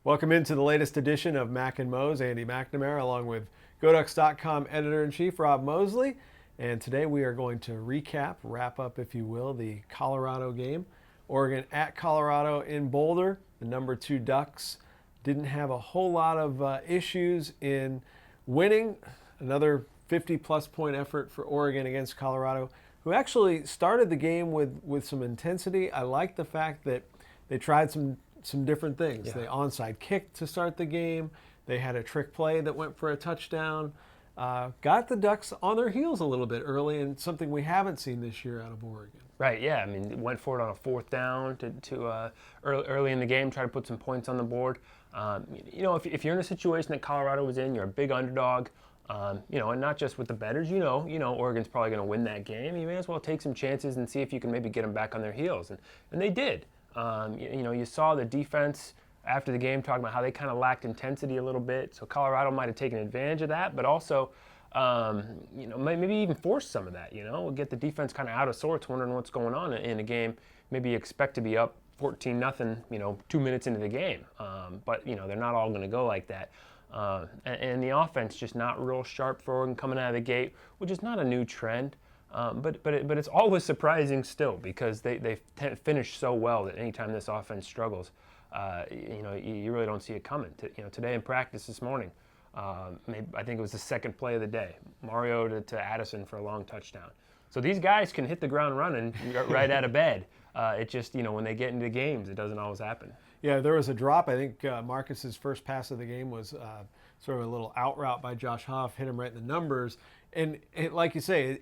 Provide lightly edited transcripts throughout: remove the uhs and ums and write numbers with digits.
Welcome into the latest edition of Mac and Mose. Andy McNamara along with GoDucks.com editor-in-chief Rob Moseley. And today we are going to wrap up, if you will, the Colorado game. Oregon at Colorado in Boulder. The number 2 Ducks didn't have a whole lot of issues in winning. Another 50-plus point effort for Oregon against Colorado, who actually started the game with some intensity. I like the fact that they tried some different things. They onside kicked to start the game. They had a trick play that went for a touchdown. Got the Ducks on their heels a little bit early, and something we haven't seen this year out of Oregon. Right, yeah. I mean, went for it on a 4th down to early in the game, try to put some points on the board. If you're in a situation that Colorado was in, you're a big underdog, and not just with the bettors, Oregon's probably going to win that game. You may as well take some chances and see if you can maybe get them back on their heels. And they did. You saw the defense after the game talking about how they kind of lacked intensity a little bit. So Colorado might have taken advantage of that, but also, maybe even forced some of that. Get the defense kind of out of sorts, wondering what's going on in a game. Maybe you expect to be up 14-0, 2 minutes into the game. But they're not all going to go like that. And the offense just not real sharp for Oregon coming out of the gate, which is not a new trend. But it's always surprising still because they finish so well that anytime this offense struggles, you really don't see it coming. Today in practice this morning, I think it was the second play of the day, Mariota to Addison for a long touchdown. So these guys can hit the ground running right out of bed. It just, when they get into games, it doesn't always happen. Yeah, there was a drop. I think Marcus's first pass of the game was sort of a little out route by Josh Huff, hit him right in the numbers. And like you say,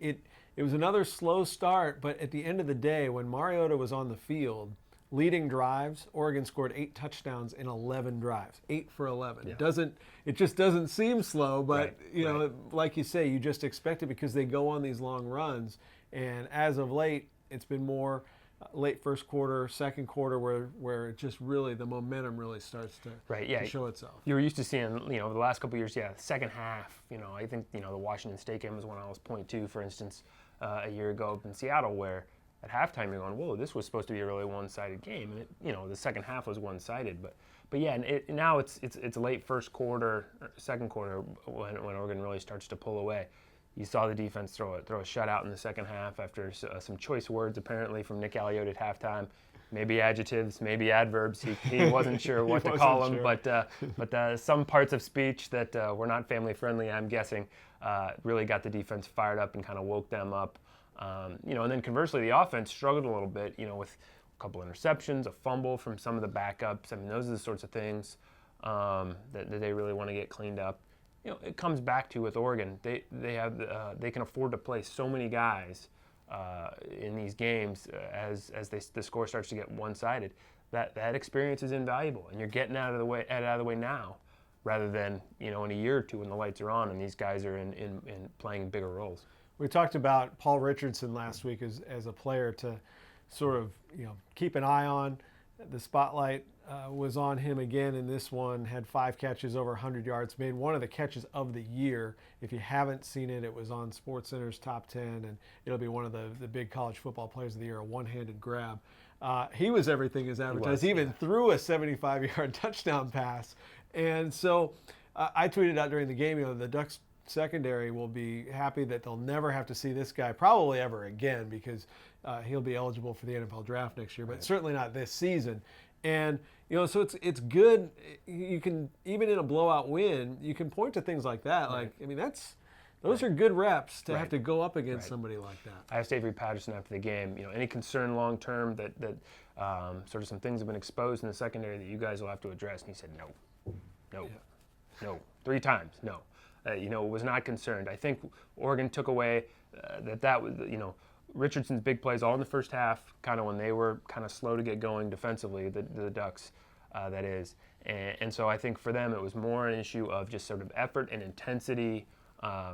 it was another slow start, but at the end of the day, when Mariota was on the field, leading drives, Oregon scored 8 touchdowns in 11 drives, 8 for 11. Yeah. It just doesn't seem slow, but right. Like you say, you just expect it because they go on these long runs. And as of late, it's been more late first quarter, second quarter, where it just really, the momentum really starts to show itself. You were used to seeing, the last couple of years, second half, I think, the Washington State game was one I was pointing to, for instance, a year ago in Seattle, where at halftime you're going, whoa, this was supposed to be a really one-sided game, and the second half was one-sided, but yeah, and now it's late first quarter, second quarter when Oregon really starts to pull away. You saw the defense throw a shutout in the second half after some choice words apparently from Nick Aliotti at halftime. Maybe adjectives, maybe adverbs. He wasn't sure what to call them, but some parts of speech that were not family friendly, I'm guessing, really got the defense fired up and kind of woke them up. And then conversely, the offense struggled a little bit, with a couple interceptions, a fumble from some of the backups. I mean, those are the sorts of things that they really want to get cleaned up. It comes back to with Oregon, they can afford to play so many guys in these games as the score starts to get one-sided. That experience is invaluable, and you're getting out of the way now, rather than in a year or two when the lights are on and these guys are in playing bigger roles. We talked about Paul Richardson last week as a player to sort of keep an eye on. The spotlight was on him again in this one, had 5 catches over 100 yards, made one of the catches of the year. If you haven't seen it, it was on SportsCenter's Top 10, and it'll be one of the big college football players of the year, a one-handed grab. He was everything as advertised. He even threw a 75-yard touchdown pass. And so I tweeted out during the game, the Ducks secondary will be happy that they'll never have to see this guy probably ever again, because he'll be eligible for the NFL draft next year, but certainly not this season. And so it's good. You can, even in a blowout win, you can point to things like that. Right. Those are good reps to have to go up against somebody like that. I asked Avery Patterson after the game, any concern long term that sort of some things have been exposed in the secondary that you guys will have to address, and he said no, 3 times, no. Was not concerned. I think Oregon took away that was, Richardson's big plays all in the first half, kind of when they were kind of slow to get going defensively, the Ducks, that is. And so I think for them it was more an issue of just sort of effort and intensity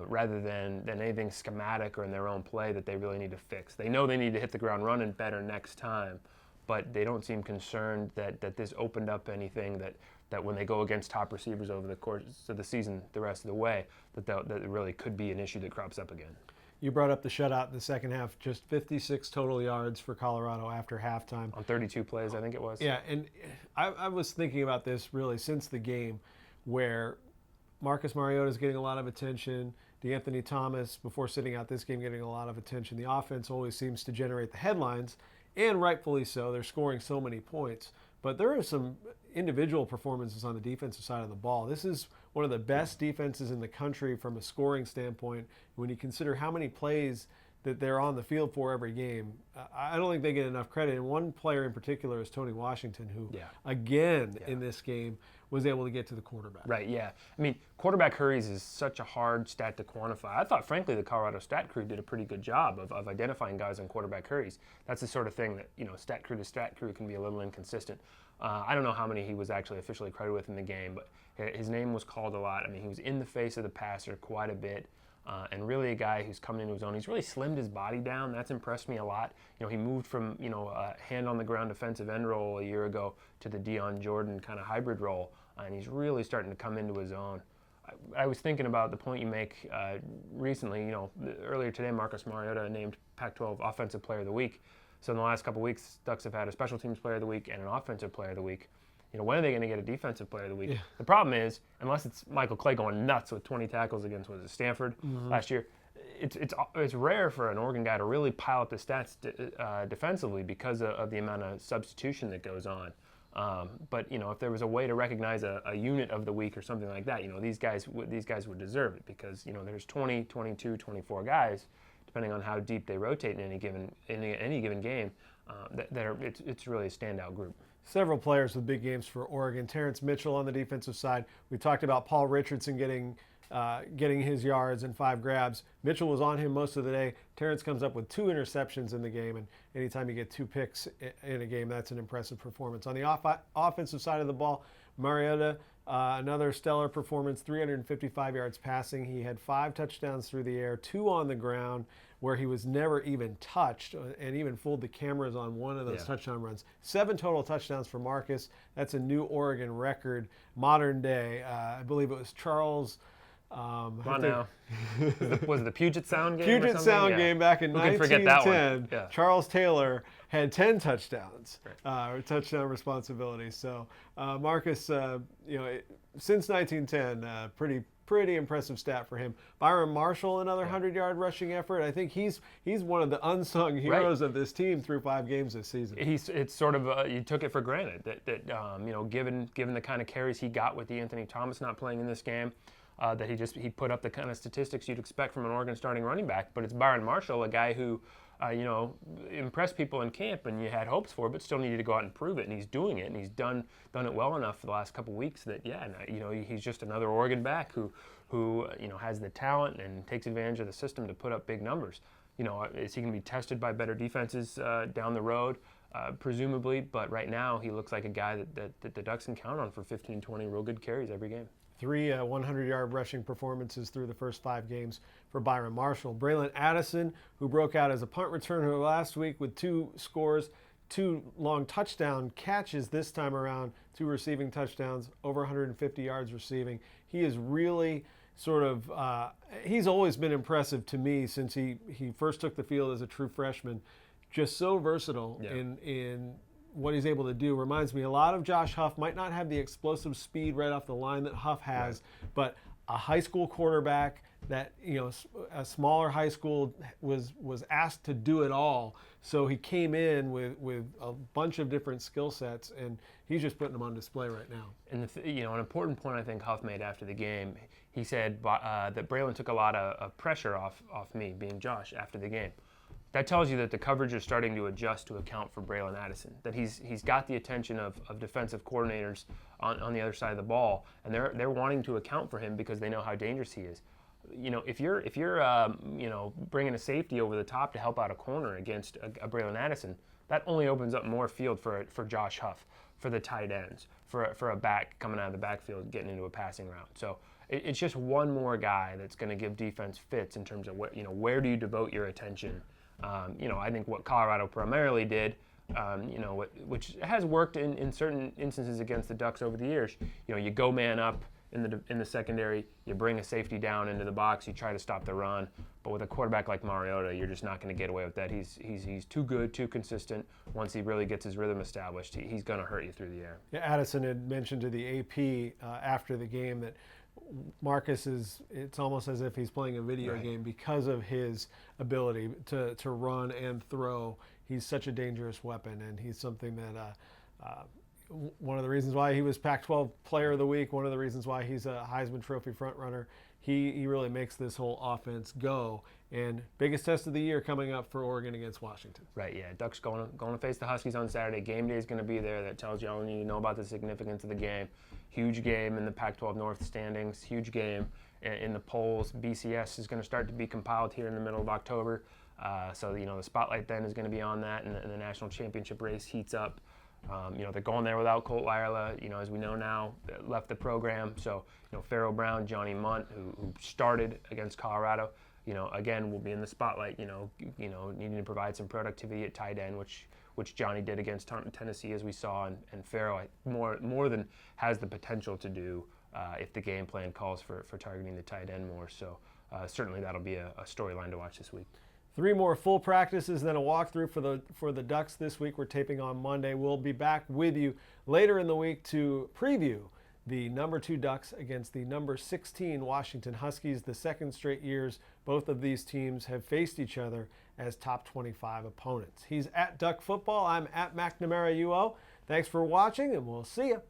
rather than anything schematic or in their own play that they really need to fix. They know they need to hit the ground running better next time, but they don't seem concerned that this opened up anything that when they go against top receivers over the course of the season the rest of the way, that really could be an issue that crops up again. You brought up the shutout in the second half, just 56 total yards for Colorado after halftime. On 32 plays, I think it was. Yeah, and I was thinking about this really since the game, where Marcus Mariota is getting a lot of attention. DeAnthony Thomas, before sitting out this game, getting a lot of attention. The offense always seems to generate the headlines, and rightfully so. They're scoring so many points. But there are some individual performances on the defensive side of the ball. This is one of the best defenses in the country from a scoring standpoint. When you consider how many plays that they're on the field for every game, I don't think they get enough credit. And one player in particular is Tony Washington, who, in this game, was able to get to the quarterback. Right, yeah. I mean, quarterback hurries is such a hard stat to quantify. I thought, frankly, the Colorado stat crew did a pretty good job of identifying guys on quarterback hurries. That's the sort of thing that, stat crew to stat crew can be a little inconsistent. I don't know how many he was actually officially credited with in the game, but his name was called a lot. I mean, he was in the face of the passer quite a bit. And really a guy who's coming into his own. He's really slimmed his body down. That's impressed me a lot. He moved from, a hand-on-the-ground defensive end role a year ago to the Deion Jordan kind of hybrid role, and he's really starting to come into his own. I was thinking about the point you make recently. Earlier today, Marcus Mariota named Pac-12 Offensive Player of the Week. So in the last couple of weeks, Ducks have had a Special Teams Player of the Week and an Offensive Player of the Week. When are they going to get a Defensive Player of the Week? Yeah. The problem is, unless it's Michael Clay going nuts with 20 tackles against, Stanford last year, it's rare for an Oregon guy to really pile up the stats defensively because of the amount of substitution that goes on. But if there was a way to recognize a unit of the week or something like that, these guys would deserve it because there's 20, 22, 24 guys, depending on how deep they rotate in any given game. It's really a standout group. Several players with big games for Oregon. Terrence Mitchell on the defensive side. We talked about Paul Richardson getting his yards and 5 grabs. Mitchell was on him most of the day. Terrence comes up with 2 interceptions in the game, and anytime you get 2 picks in a game, that's an impressive performance. On the offensive side of the ball, Mariota, another stellar performance, 355 yards passing. He had 5 touchdowns through the air, 2 on the ground, where he was never even touched, and even fooled the cameras on one of those touchdown runs. 7 total touchdowns for Marcus. That's a new Oregon record, modern day. I believe it was Charles. Was it the Puget Sound game? Puget Sound game back in 1910. Yeah. Charles Taylor had 10 touchdowns, touchdown responsibilities. So Marcus, since 1910, pretty impressive stat for him. Byron Marshall, another 100-yard rushing effort. I think he's one of the unsung heroes of this team through 5 games this season. It's sort of you took it for granted that given the kind of carries he got with DeAnthony Thomas not playing in this game, that he put up the kind of statistics you'd expect from an Oregon starting running back. But it's Byron Marshall, a guy who impressed people in camp and you had hopes for, but still needed to go out and prove it. And he's doing it, and he's done it well enough for the last couple of weeks that he's just another Oregon back who has the talent and takes advantage of the system to put up big numbers. Is he going to be tested by better defenses down the road? Presumably, but right now he looks like a guy that the Ducks can count on for 15, 20 real good carries every game. 3 100-yard rushing performances through the first 5 games for Byron Marshall. Braylon Addison, who broke out as a punt returner last week with 2 scores, 2 long touchdown catches this time around, 2 receiving touchdowns, over 150 yards receiving. He is really he's always been impressive to me since he first took the field as a true freshman. Just so versatile in what he's able to do. Reminds me a lot of Josh Huff. Might not have the explosive speed right off the line that Huff has, but a high school quarterback that, a smaller high school was asked to do it all. So he came in with a bunch of different skill sets, and he's just putting them on display right now. And an important point I think Huff made after the game, he said that Braylon took a lot of pressure off me, being Josh, after the game. That tells you that the coverage is starting to adjust to account for Braylon Addison, that he's got the attention of defensive coordinators on the other side of the ball, and they're wanting to account for him because they know how dangerous he is. If you're bringing a safety over the top to help out a corner against a Braylon Addison, that only opens up more field for Josh Huff, for the tight ends, for a back coming out of the backfield getting into a passing route. So it's just one more guy that's going to give defense fits in terms of where do you devote your attention. I think what Colorado primarily did, which has worked in certain instances against the Ducks over the years, you go man up in the secondary, you bring a safety down into the box, you try to stop the run. But with a quarterback like Mariota, you're just not going to get away with that. He's too good, too consistent. Once he really gets his rhythm established, he's going to hurt you through the air. Yeah, Addison had mentioned to the AP after the game that Marcus it's almost as if he's playing a video game because of his ability to run and throw. He's such a dangerous weapon, and he's something that one of the reasons why he was Pac-12 Player of the Week, one of the reasons why he's a Heisman Trophy frontrunner. He really makes this whole offense go. And biggest test of the year coming up for Oregon against Washington. Right, yeah. Ducks going to face the Huskies on Saturday. Game day is going to be there. That tells you all you need to know about the significance of the game. Huge game in the Pac-12 North standings. Huge game in the polls. BCS is going to start to be compiled here in the middle of October. So, the spotlight then is going to be on that, and the national championship race heats up. They're going there without Colt Lyerla, as we know now, left the program. So, Pharaoh Brown, Johnny Munt, who started against Colorado, again, will be in the spotlight, needing to provide some productivity at tight end, which Johnny did against Tennessee, as we saw, and Pharaoh more than has the potential to do if the game plan calls for targeting the tight end more. So certainly that'll be a storyline to watch this week. 3 more full practices, then a walkthrough for the Ducks this week. We're taping on Monday. We'll be back with you later in the week to preview the number 2 Ducks against the number 16 Washington Huskies. The second straight years both of these teams have faced each other as top 25 opponents. He's at Duck Football. I'm at McNamara UO. Thanks for watching, and we'll see you